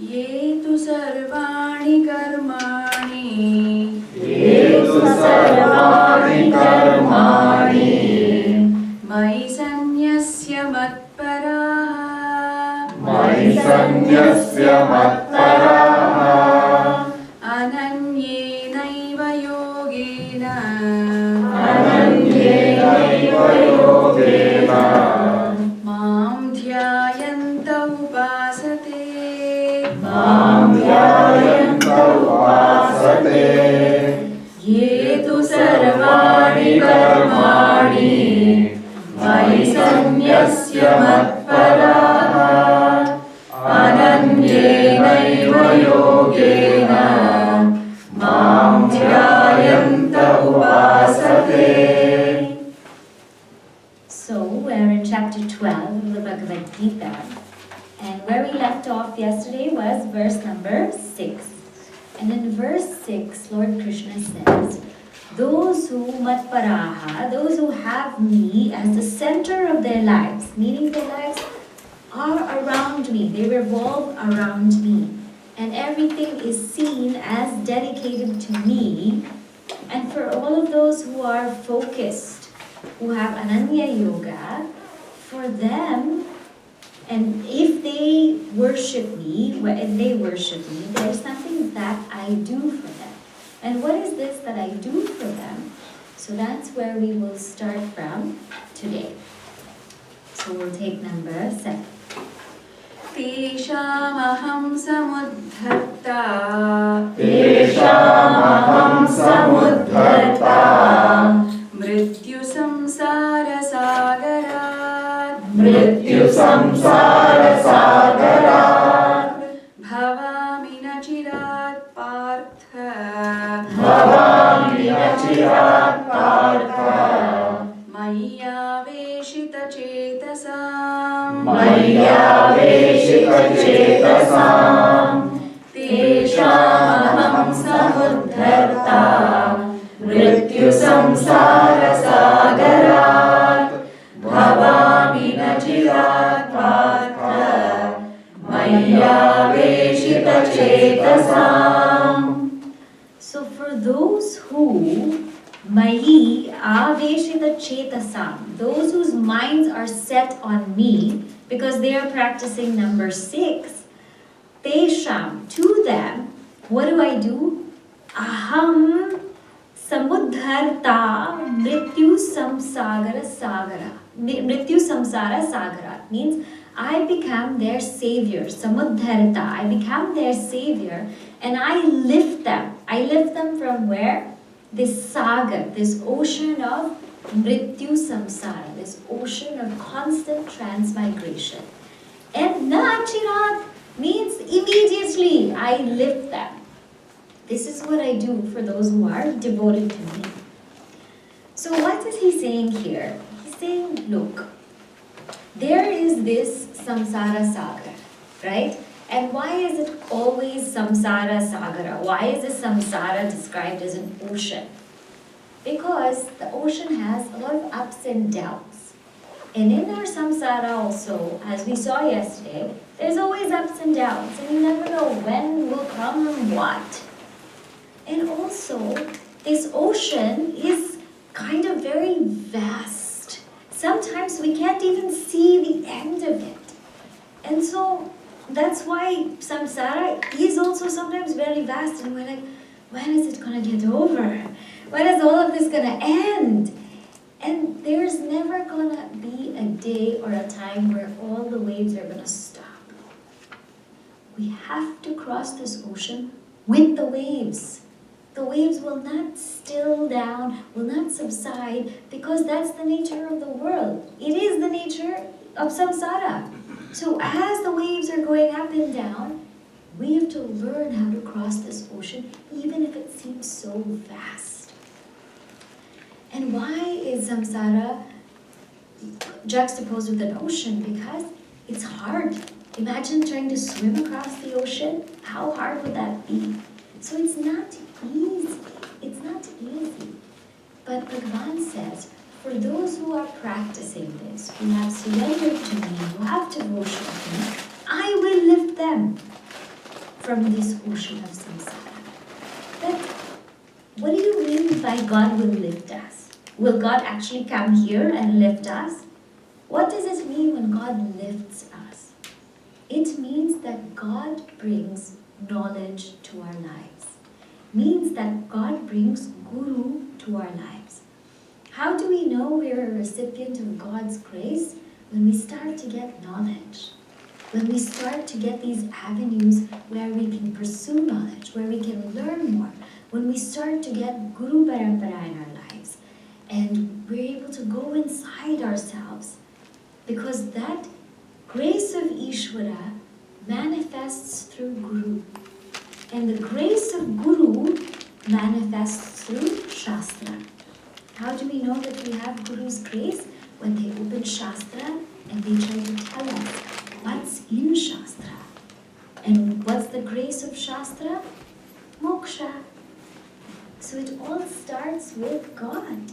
ये तु सर्वाणि कर्माणि मयि सन्न्यस्य मत्पराः अनन्येनैव योगेन मां ध्यायन्त उपासते ये तु सर्वाणि कर्माणि मयि सन्न्यस्य मत्पराः अनन्येनैव योगेन मां ध्यायन्त उपासते. So we're in chapter 12 of the Bhagavad Gita, and where we left off yesterday was verse number 6. And in verse 6, Lord Krishna says, those who matparaha, those who have me as the center of their lives, meaning their lives are around me, they revolve around me, and everything is seen as dedicated to me. And for all of those who are focused, who have Ananya Yoga, for them, and if they worship me, there is something that I do for them. And what is this that I do for them? So that's where we will start from today. So we'll take number 7. तेषामहं समुद्धर्ता मृत्युसंसारसागरात् भवामि न चिरात् पार्थ मय्यावेशितचेतसाम् तेषामहं समुद्धर्ता मृत्युसंसारसागरात् भवामि न चिरात् Partha मय्यावेशितचेतसाम्. So for those who Mahi aveshita chetasam, those whose minds are set on me because they are practicing number 6, tesham, to them, what do? Aham samudharta mrityu samsara sagara means I become their savior. Samudharta, I become their savior, and I lift them. I lift them from where? This sagar, this ocean of mrityu samsara, this ocean of constant transmigration. And nachirat means immediately I lift them. This is what I do for those who are devoted to me. So what is he saying here? He's saying, look, there is this samsara sagar, right? And why is it always samsara sagara? Why is this samsara described as an ocean? Because the ocean has a lot of ups and downs. And in our samsara also, as we saw yesterday, there's always ups and downs, and you never know when will come and what. And also, this ocean is kind of very vast. Sometimes we can't even see the end of it. And so, that's why samsara is also sometimes very vast, and we're like, when is it going to get over? When is all of this going to end? And there's never going to be a day or a time where all the waves are going to stop. We have to cross this ocean with the waves. The waves will not still down, will not subside, because that's the nature of the world. It is the nature of samsara. So as the waves are going up and down, we have to learn how to cross this ocean, even if it seems so vast. And why is samsara juxtaposed with an ocean? Because it's hard. Imagine trying to swim across the ocean. How hard would that be? So it's not easy. It's not easy. But Bhagavan says, for those who are practicing this, who have surrendered to me, who have devotion to me, I will lift them from this ocean of samsara. But what do you mean by God will lift us? Will God actually come here and lift us? What does it mean when God lifts us? It means that God brings knowledge to our lives. Means that God brings Guru to our lives. How do we know we're a recipient of God's grace? When we start to get knowledge. When we start to get these avenues where we can pursue knowledge, where we can learn more. When we start to get Guru Parampara in our lives. And we're able to go inside ourselves. Because that grace of Ishvara manifests through Guru. And the grace of Guru manifests through Shastra. How do we know that we have Guru's grace? When they open Shastra and they try to tell us what's in Shastra. And what's the grace of Shastra? Moksha. So it all starts with God.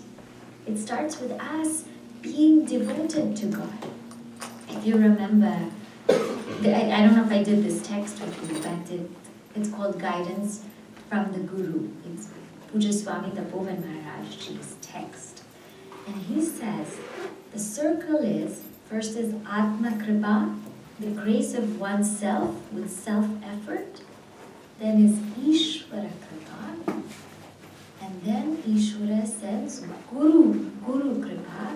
It starts with us being devoted to God. If you remember, I don't know if I did this text with you, but it's called Guidance from the Guru. It's Puja Swami Tapovan Maharajji's text. And he says, the circle is, first is Atma Kripa, the grace of oneself with self-effort. Then is Ishvara Kripa. And then Ishvara sends Guru Kripa.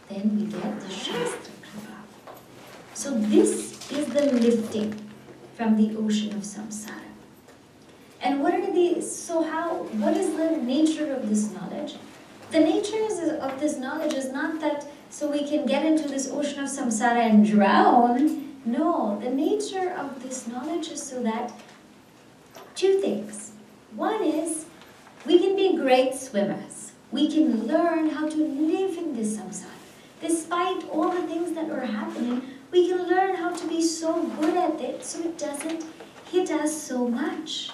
Then we get the Shastra Kripa. So this is the lifting from the ocean of samsara. And what is the nature of this knowledge? The nature of this knowledge is not that so we can get into this ocean of samsara and drown. No, the nature of this knowledge is so that two things. One is we can be great swimmers. We can learn how to live in this samsara. Despite all the things that are happening, we can learn how to be so good at it so it doesn't hit us so much.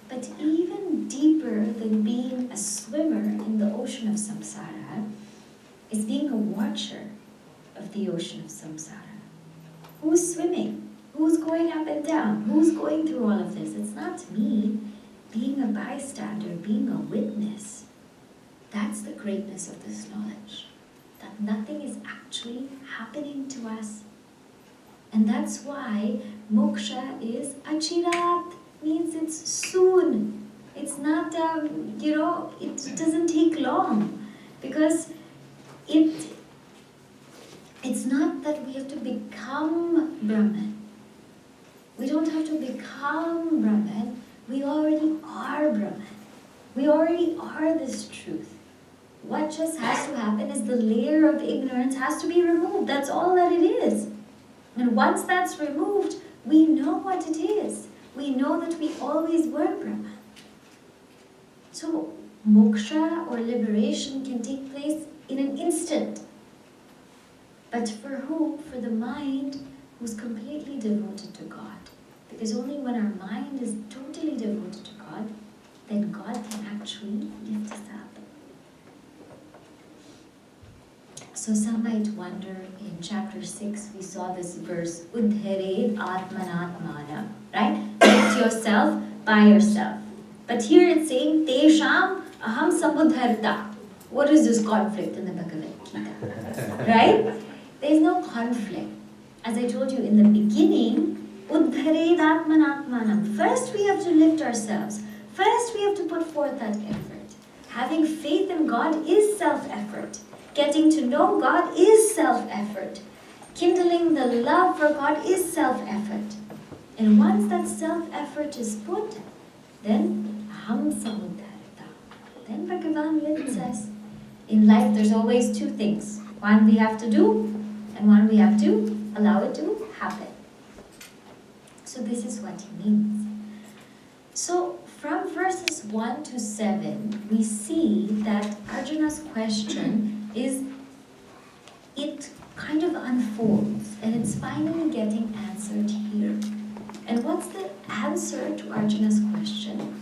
But even deeper than being a swimmer in the ocean of samsara is being a watcher of the ocean of samsara. Who's swimming? Who's going up and down? Who's going through all of this? It's not me. Being a bystander, being a witness, that's the greatness of this knowledge. That nothing is actually happening to us. And that's why moksha is achirat, means it's soon. It's not, it doesn't take long. Because it's not that we have to become Brahman. We don't have to become Brahman. We already are Brahman. We already are this truth. What just has to happen is the layer of ignorance has to be removed. That's all that it is. And once that's removed, we know what it is. We know that we always were Brahman. So moksha or liberation can take place in an instant. But for whom? For the mind who's completely devoted to God. Because only when our mind is totally devoted to God, then God can actually lift us up. So some might wonder, in chapter 6, we saw this verse, Uddhared Atmanatmana, right? Lift yourself by yourself. But here it's saying, Tesham Aham Samudharta. What is this conflict in the Bhagavad Gita? Right? There is no conflict. As I told you in the beginning, Uddhared Atmanatmanam. First we have to lift ourselves. First we have to put forth that effort. Having faith in God is self-effort. Getting to know God is self-effort. Kindling the love for God is self-effort. And once that self-effort is put, then aham samudharta. Then Bhagavan lifts us. In life there's always two things. One we have to do, and one we have to allow it to happen. So this is what he means. So from verses 1 to 7, we see that Arjuna's question it kind of unfolds and it's finally getting answered here. And what's the answer to Arjuna's question?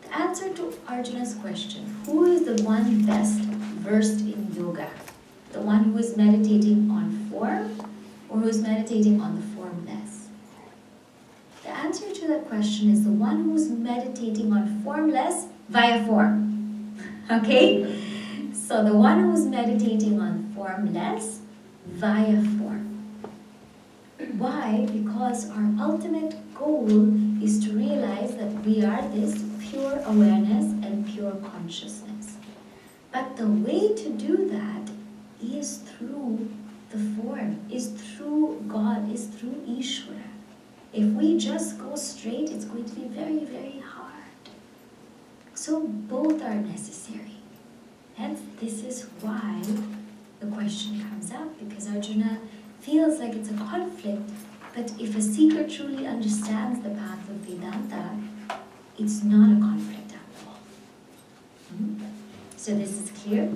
The answer to Arjuna's question, who is the one best versed in yoga? The one who is meditating on form or who is meditating on the formless? The answer to that question is the one who is meditating on formless via form. Okay? So the one who is meditating on formless via form. Why? Because our ultimate goal is to realize that we are this pure awareness and pure consciousness. But the way to do that is through the form, is through God, is through Ishvara. If we just go straight, it's going to be very, very hard. So both are necessary. Hence, this is why the question comes up, because Arjuna feels like it's a conflict, but if a seeker truly understands the path of Vedanta, it's not a conflict at all. So this is clear?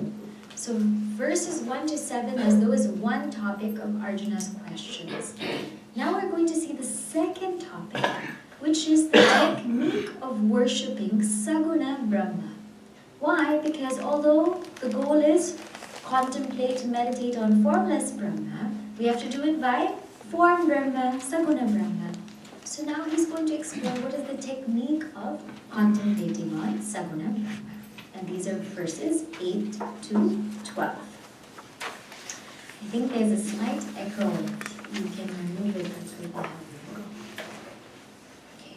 So verses 1 to 7 as though is one topic of Arjuna's questions. Now we're going to see the second topic, which is the technique of worshipping Saguna Brahma. Why? Because although the goal is contemplate, meditate on formless Brahma, we have to do it by form Brahma, Saguna Brahma. So now he's going to explore what is the technique of contemplating on Saguna Brahma. And these are verses 8 to 12. I think there's a slight echo. You can remove it, that's really helpful. Okay.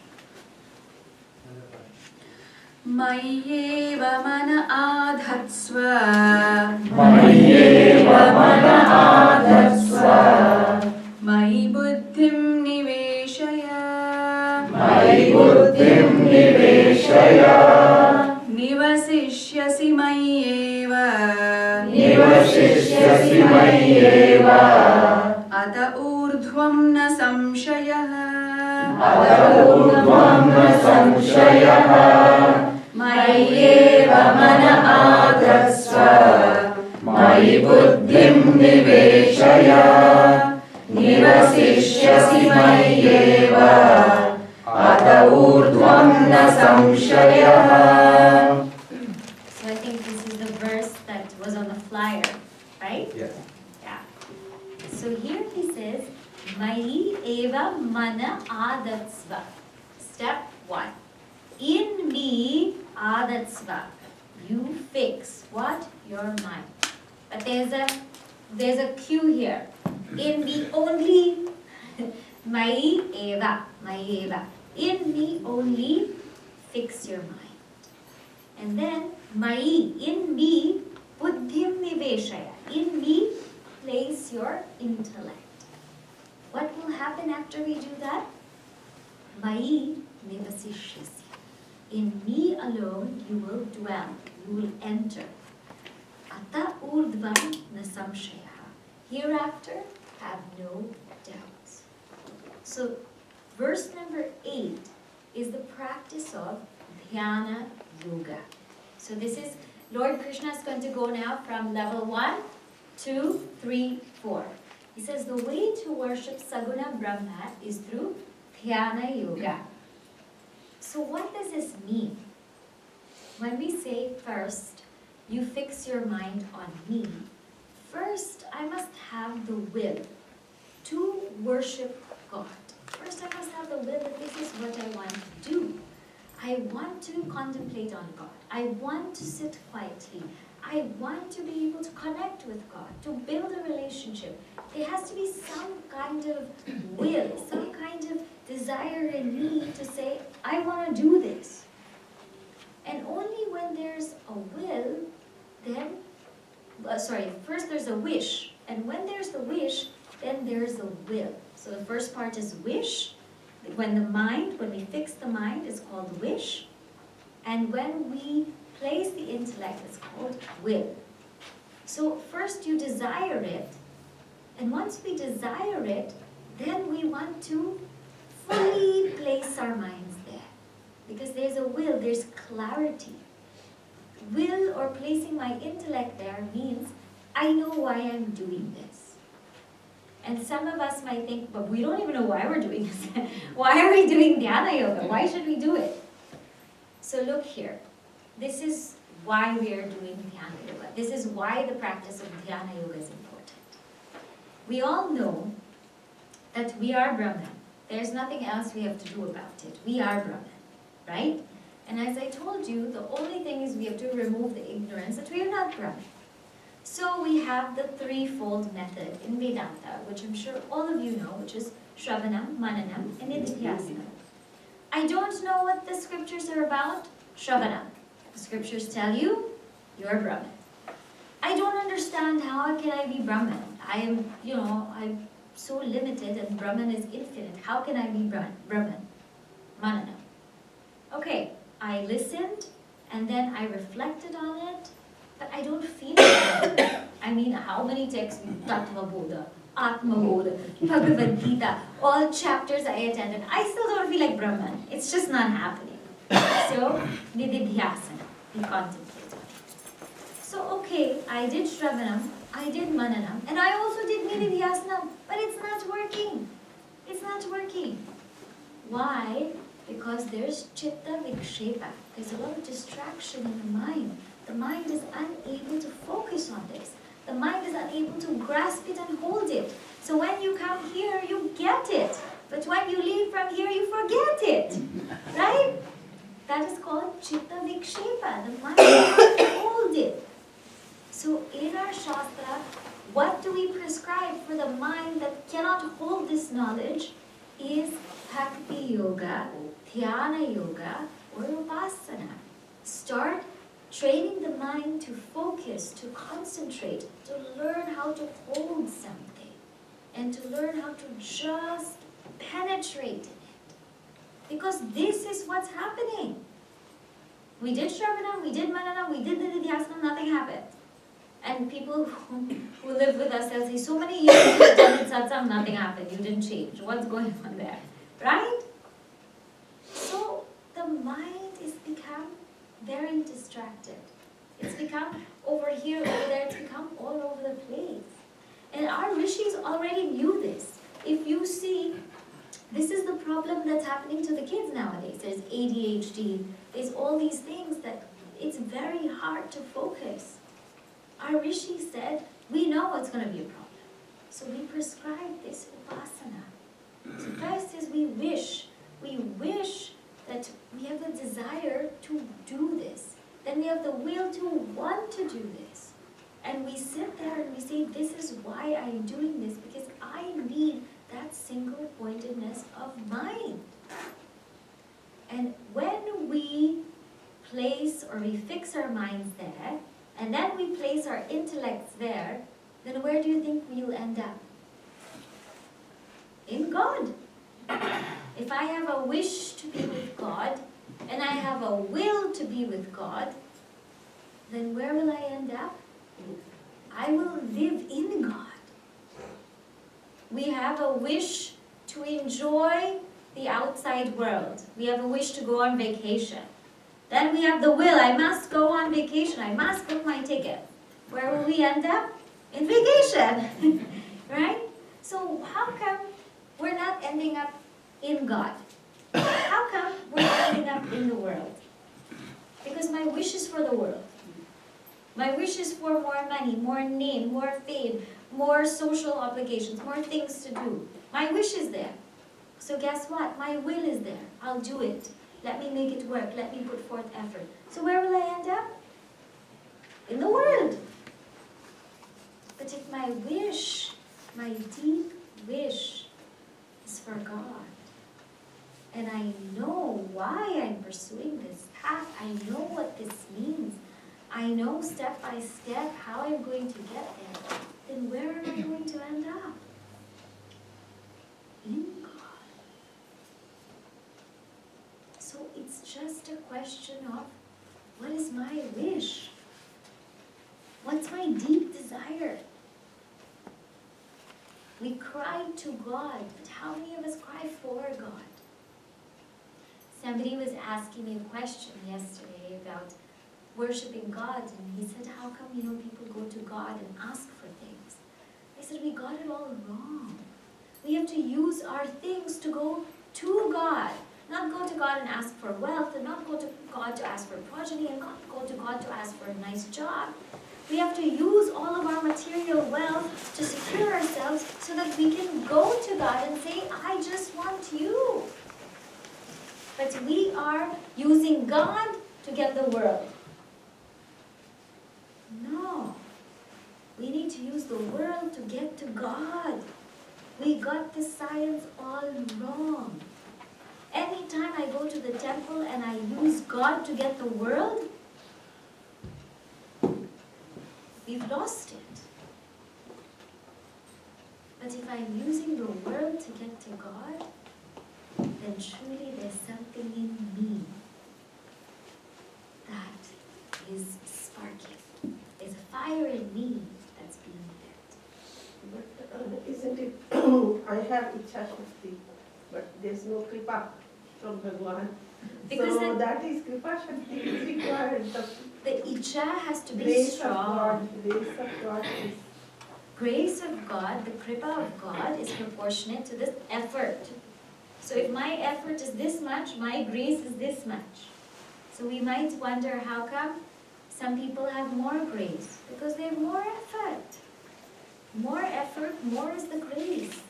Mayyeva mana adhatsva. Mayyeva mana adhatsva. Mayi buddhim niveshaya. Mayi buddhim niveshaya. Nivasishyasi mayyeva. Nivasishyasi mayyeva. Ata urdhvam na samshayah. Ata urdhvam na samshayah. Mayyeva mana adhatsva. Mayi buddhim niveshaya. Nivasishyasi mayyeva. Ata urdhvam na samshayah. So I think this is the verse that was on the flyer, right? Yes. Yeah. So here he says, Mayi eva mana adatsva. Step 1. In me adatsva. You fix what? Your mind. But there's a cue here. In me only. Mayi eva. Mayi eva. In me only fix your mind. And then Mayi, in me, buddhim niveshaya. In me, place your intellect. What will happen after we do that? Mayi nivasishyasi. In me alone, you will dwell, you will enter. Ata urdhvam na samshaya. Hereafter, have no doubts. So, verse number 8 is the practice of Dhyana Yoga. So this is, Lord Krishna is going to go now from level 1, 2, 3, 4. He says the way to worship Saguna Brahma is through Dhyana Yoga. So what does this mean? When we say first, you fix your mind on me, first I must have the will to worship God. First I must have the will that this is what I want to do. I want to contemplate on God. I want to sit quietly. I want to be able to connect with God, to build a relationship. There has to be some kind of will, some kind of desire in me to say, I want to do this. And only when there's a will, then, first there's a wish. And when there's the wish, then there's the will. So the first part is wish. When we fix the mind, it's called wish. And when we place the intellect, it's called will. So first you desire it, and once we desire it, then we want to fully place our minds there. Because there's a will, there's clarity. Will or placing my intellect there means I know why I'm doing this. And some of us might think, but we don't even know why we're doing this. Why are we doing Dhyana Yoga? Why should we do it? So look here. This is why we are doing Dhyana Yoga. This is why the practice of Dhyana Yoga is important. We all know that we are Brahman. There's nothing else we have to do about it. We are Brahman, right? And as I told you, the only thing is we have to remove the ignorance that we are not Brahman. So we have the threefold method in Vedanta, which I'm sure all of you know, which is Shravanam, Mananam, and Nididhyasana. I don't know what the scriptures are about. Shravanam. The scriptures tell you, you're Brahman. I don't understand how can I be Brahman. I'm so limited and Brahman is infinite. How can I be Brahman? Mananam. Okay, I listened and then I reflected on it, but I don't feel it. I mean, how many texts? Tattva Bodha, Atma Bodha, Bhagavad Gita, all chapters I attended. I still don't feel like Brahman. It's just not happening. So, Nididhyasana, we contemplate. So, okay, I did Shravanam, I did Mananam, and I also did Nididhyasana, but it's not working. It's not working. Why? Because there's Chitta Vikshepa. There's a lot of distraction in the mind. The mind is unable to focus on this. The mind is unable to grasp it and hold it. So when you come here, you get it. But when you leave from here, you forget it. Right? That is called Chitta Vikshepa. The mind cannot hold it. So in our Shastra, what do we prescribe for the mind that cannot hold this knowledge is Bhakti Yoga, Dhyana Yoga, or Upasana. Start training the mind to focus, to concentrate, to learn how to hold something, and to learn how to just penetrate in it. Because this is what's happening. We did Shravanam, we did Mananam, we did Nididhyasana, nothing happened. And people who live with us, they'll say, so many years you attended satsang, nothing happened, you didn't change. What's going on there? Right? So the mind is become very distracted. It's become over here, over there, it's become all over the place. And our rishis already knew this. If you see, this is the problem that's happening to the kids nowadays. There's ADHD, there's all these things that it's very hard to focus. Our rishi said, we know it's going to be a problem. So we prescribe this upasana. So first is we wish that we have the desire to do this. Then we have the will to want to do this. And we sit there and we say, this is why I am doing this, because I need that single pointedness of mind. And when we place or we fix our minds there, and then we place our intellects there, then where do you think we'll end up? In God. If I have a wish to be with God, and I have a will to be with God, then where will I end up? I will live in God. We have a wish to enjoy the outside world. We have a wish to go on vacation. Then we have the will, I must go on vacation, I must book my ticket. Where will we end up? In vacation, right? So how come we're not ending up in God? How come we're ending up in the world? Because my wish is for the world. My wish is for more money, more name, more fame, more social obligations, more things to do. My wish is there. So guess what? My will is there. I'll do it. Let me make it work. Let me put forth effort. So where will I end up? In the world. But if my wish, my deep wish, is for God, and I know why I'm pursuing this path, I know what this means, I know step by step how I'm going to get there, then where am I going to end up? In God. So it's just a question of, what is my wish? What's my deep desire? We cry to God, but how many of us cry for God? Somebody was asking me a question yesterday about worshiping God, and he said, how come people go to God and ask for things? I said, we got it all wrong. We have to use our things to go to God. Not go to God and ask for wealth, and not go to God to ask for progeny, and not go to God to ask for a nice job. We have to use all of our material wealth to secure ourselves so that we can go to God and say, I just want you. But we are using God to get the world. No. We need to use the world to get to God. We got the science all wrong. Anytime I go to the temple and I use God to get the world, we've lost it. But if I'm using the world to get to God, then truly there's something in me that is sparking. There's a fire in me that's being lit. But isn't it, I have Ichha Shakti, but there's no Kripa from Bhagwan. Because So that is Kripa Shakti is required. The Icha has to be Grace of strong. God, grace of God is Grace of God, the Kripa of God is proportionate to this effort. So if my effort is this much, my grace is this much. So we might wonder how come some people have more grace? Because they have more effort. More effort, more is the grace.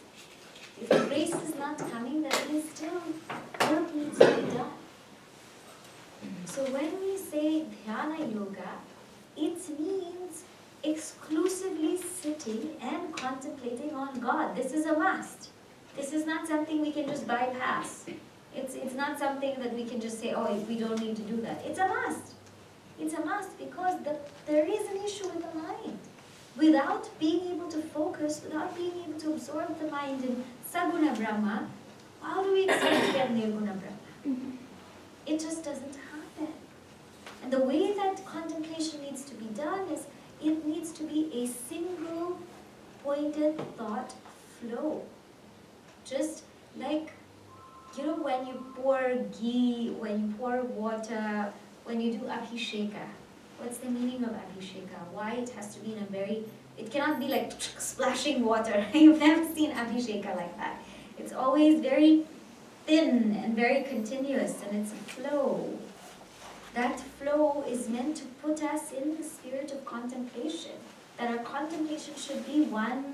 If the grace is not coming, that means still work needs to be done. So when we say Dhyana Yoga, it means exclusively sitting and contemplating on God. This is a must. This is not something we can just bypass. It's not something that we can just say, oh, we don't need to do that. It's a must. It's a must because there is an issue with the mind. Without being able to focus, without being able to absorb the mind in Saguna Brahma, how do we expect to get Nirguna Brahma? It just doesn't happen. And the way that contemplation needs to be done is it needs to be a single pointed thought flow. Just like, when you pour ghee, when you pour water, when you do abhisheka. What's the meaning of abhisheka? Why it has to be in a very, it cannot be like splashing water. You've never seen abhisheka like that. It's always very thin and very continuous, and it's a flow. That flow is meant to put us in the spirit of contemplation. That our contemplation should be one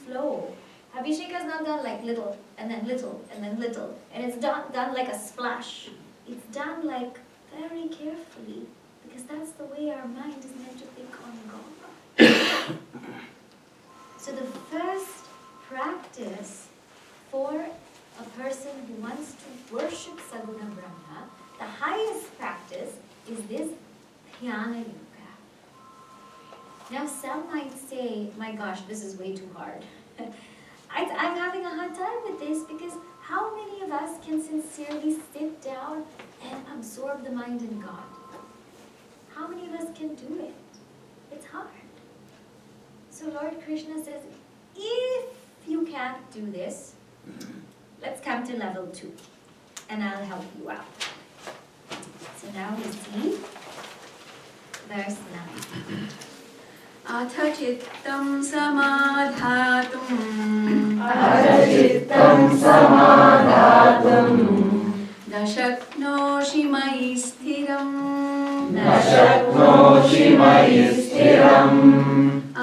flow. Abhisheka is not done like little, and then little, and then little. And it's not done like a splash. It's done like very carefully, because that's the way our mind is meant to think on God. So the first practice for a person who wants to worship Saguna Brahma, the highest practice is this Dhyana Yoga. Now some might say, my gosh, this is way too hard. I'm having a hard time with this because how many of us can sincerely sit down and absorb the mind in God? How many of us can do it? It's hard. So Lord Krishna says, if you can't do this, let's come to level 2 and I'll help you out. So now we see verse 9. अथ चित्तं समाधातुम् न शक्नोषि मयि स्थिरम्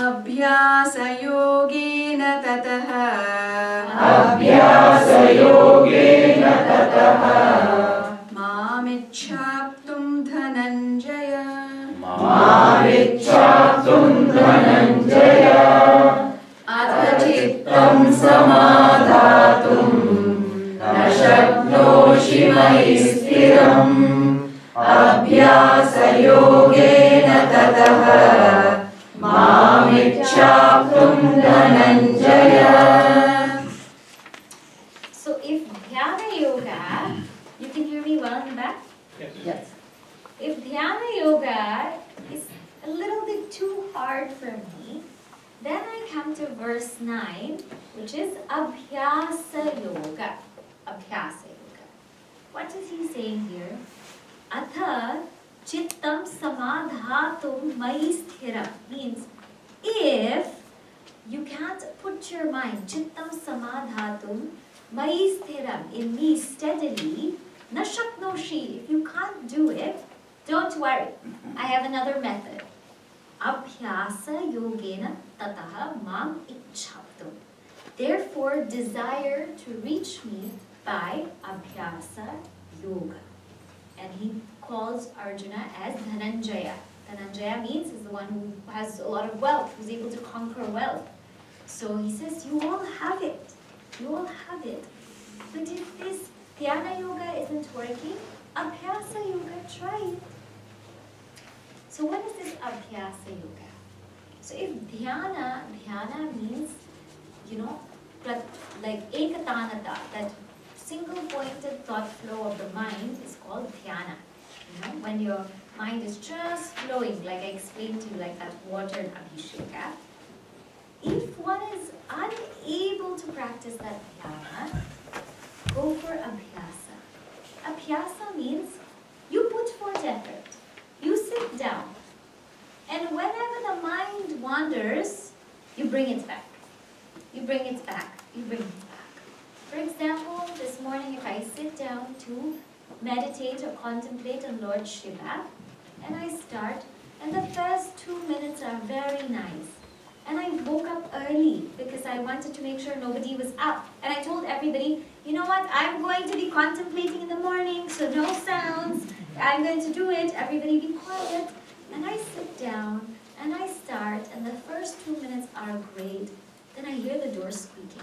अभ्यासयोगेन ततः मामिच्छाप्तुं धनञ्जय अथ चित्तं समाधातुं न शक्नोषि मयि स्थिरम् अभ्यासयोगेन ततः मामिच्छाप्तुं Dhananjay. So if Dhyana Yoga, you can hear me well in the back? Yes. If Dhyana Yoga is a little bit too hard for me, then I come to verse 9, which is Abhyasa Yoga. Abhyasa Yoga. What is he saying here? Atha Chittam Samadhatum Mayi Sthiram means if you can't put your mind, Chittam Samadhatum Mayi Sthiram, in me steadily, Na shaknoshi, if you can't do it, don't worry. I have another method. Abhyasa yogena tataha mam ichhaptum. Therefore, desire to reach me by abhyasa yoga. And he calls Arjuna as Dhananjaya. Dhananjaya means is the one who has a lot of wealth, who's able to conquer wealth. So he says, you all have it. You all have it. But if this dhyana yoga isn't working, abhyasa yoga, try it. So what is this abhyasa yoga? So if dhyana means, like ekatanata, that single pointed thought flow of the mind is called dhyana. When your mind is just flowing, like I explained to you, like that water in abhisheka. If one is unable to practice that dhyana, go for abhyasa. Abhyasa means you put forth effort. You sit down. And whenever the mind wanders, you bring it back. You bring it back. You bring it back. For example, this morning if I sit down to meditate or contemplate on Lord Shiva, and I start, and the first 2 minutes are very nice. And I woke up early because I wanted to make sure nobody was up. And I told everybody, you know what, I'm going to be contemplating in the morning, so no sounds. I'm going to do it, everybody be quiet. And I sit down, and I start, and the first 2 minutes are great. Then I hear the door squeaking.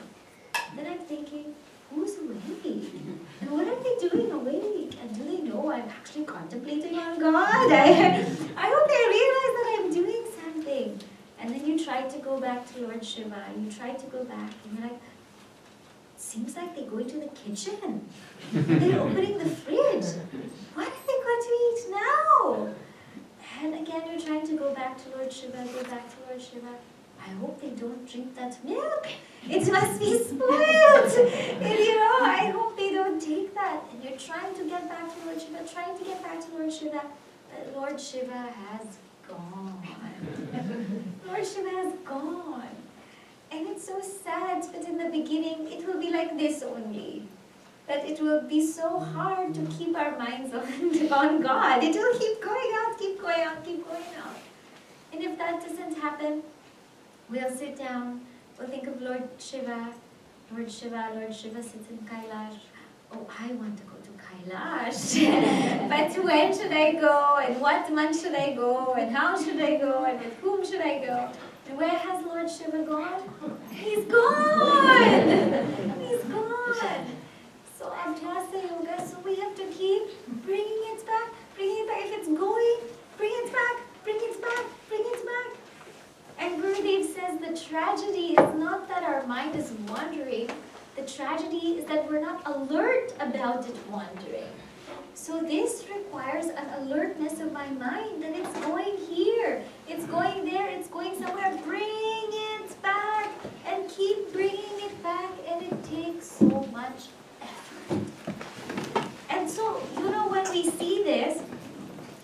Then I'm thinking, who's awake? And what are they doing awake? And do they know I'm actually contemplating on God? I hope they realize that I'm doing something. And then you try to go back to Lord Shiva. You try to go back, and you're like, seems like they're going to the kitchen. They're opening the fridge. What are they going to eat now? And again, you're trying to go back to Lord Shiva, go back to Lord Shiva. I hope they don't drink that milk. It must be spoiled. And I hope they don't take that. And you're trying to get back to Lord Shiva, trying to get back to Lord Shiva. But Lord Shiva has gone. Lord Shiva has gone. And it's so sad, but in the beginning, it will be like this only. That it will be so hard to keep our minds on God. It will keep going out, keep going out, keep going out. And if that doesn't happen, we'll sit down, we'll think of Lord Shiva. Lord Shiva sits in Kailash. Oh, I want to go to Kailash. But when should I go? And what month should I go? And how should I go? And with whom should I go? And where has Lord Shiva gone? He's gone! He's gone! So Abhyasa Yoga, so we have to keep bringing it back. If it's going, bring it back, bring it back, bring it back. And Gurudev says the tragedy is not that our mind is wandering. The tragedy is that we're not alert about it wandering. So this requires an alertness of my mind that it's going here, it's going there, it's going somewhere. Bring it back and keep bringing it back, and it takes so much effort. And so, when we see this,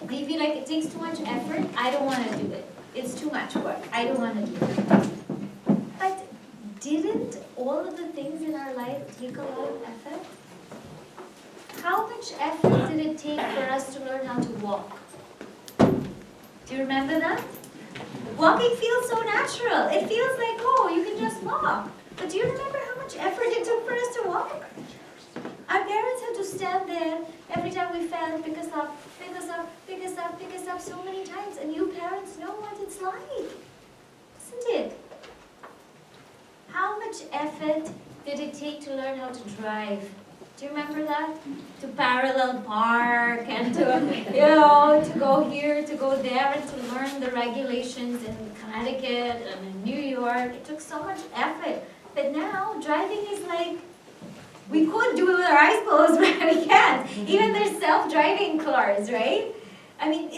we feel like it takes too much effort. I don't want to do it. It's too much work. I don't want to do it. But didn't all of the things in our life take a lot of effort? How much effort did it take for us to learn how to walk? Do you remember that? Walking feels so natural. It feels like, oh, you can just walk. But do you remember how much effort it took for us to walk? Our parents had to stand there every time we fell, pick us up, pick us up, pick us up, pick us up so many times. And you parents know what it's like, isn't it? How much effort did it take to learn how to drive? Do you remember that? To parallel park and to, to go here, to go there, and to learn the regulations in Connecticut and in New York. It took so much effort. But now, driving is like, we could do it with our eyes closed, but we can't. Even there's self-driving cars, right? I mean,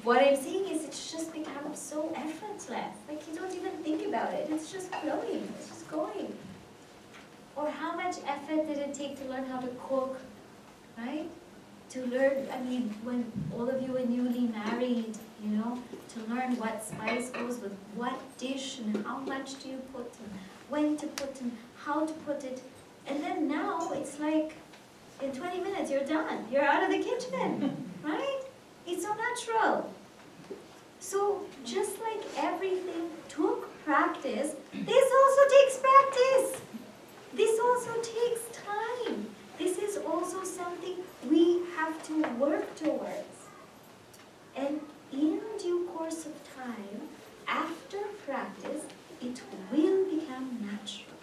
what I'm saying is it's just become so effortless. Like you don't even think about it. It's just flowing. It's just going. Or how much effort did it take to learn how to cook, right? To learn, when all of you were newly married, to learn what spice goes with what dish and how much do you put and when to put and how to put it. And then now it's like In 20 minutes, you're done. You're out of the kitchen, right? It's so natural. So just like everything took practice, this also takes practice. This also takes time. This is also something we have to work towards. And in due course of time, after practice, it will become natural.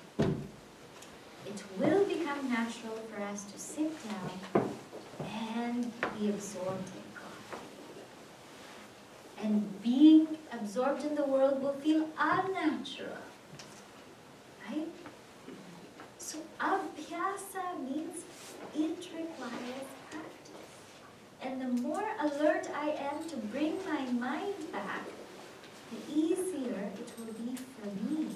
It will become natural for us to sit down and be absorbed in God. And being absorbed in the world will feel unnatural. Right? So abhyasa means it requires practice. And the more alert I am to bring my mind back, the easier it will be for me.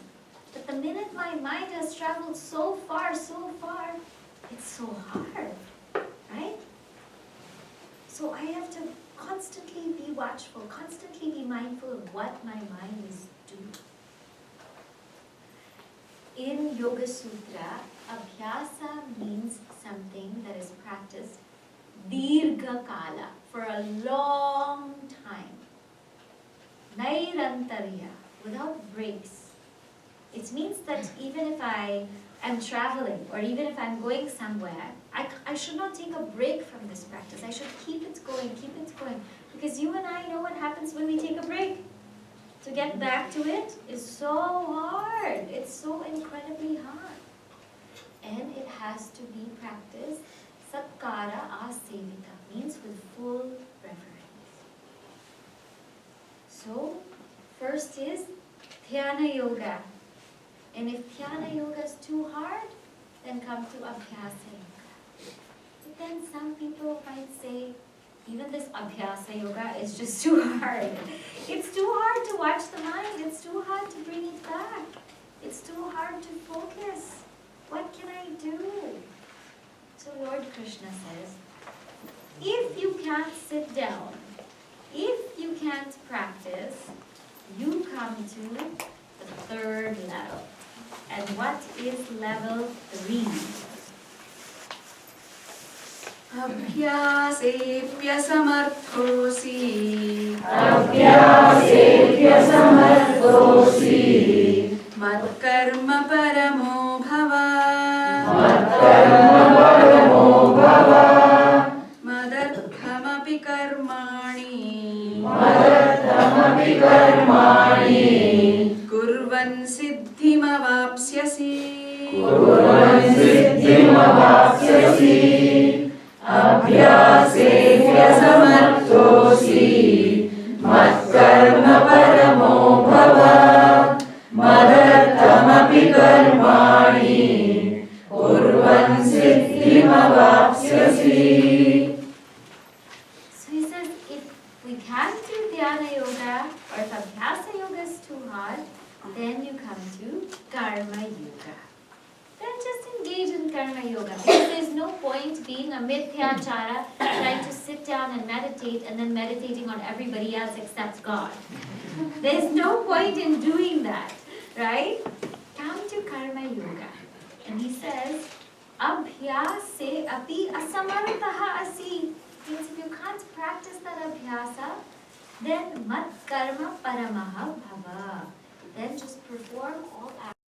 But the minute my mind has traveled so far, it's so hard, right? So I have to constantly be watchful, constantly be mindful of what my mind is doing. In Yoga Sutra, abhyasa means something that is practiced dirgha kala, for a long time. Nairantarya, without breaks. It means that even if I am traveling or even if I'm going somewhere, I should not take a break from this practice. I should keep it going. Because you and I know what happens when we take a break. To get back to it is so hard. It's so incredibly hard. And it has to be practiced satkara asevita, means with full reverence. So, first is dhyana yoga. And if dhyana yoga is too hard, then come to abhyasa yoga. But then some people might say, even this abhyasa yoga is just too hard. It's too hard to watch the mind. It's too hard to bring it back. It's too hard to focus. What can I do? So Lord Krishna says, if you can't sit down, if you can't practice, you come to the third level. And what is level 3? Abhyasepya samarthosi. Abhyasepya samarthosi. Matkarma paramo bhava. Matkarma paramo bhava. Madarthamapi karmani. Madarthamapi karmani. Kurvan siddhimavapsyasi. Kurvan siddhimavapsyasi. Abhyasepya samarthosi. Matkarma paramo bhava. Madarthamapi karmani. Kurvan siddhimavapsyasi. So he says, if we can't do dhyana yoga, or if abhyasa yoga is too hard, then you come to karma yoga. Then just engage in karma yoga. Because there's no point being a mithyachara, trying to sit down and meditate, and then meditating on everybody else except God. There's no point in doing that, right? Come to karma yoga. And he says, abhyase api asamartaha asi. Means if you can't practice that abhyasa, then mat karma paramaha bhava. Then just perform all acts.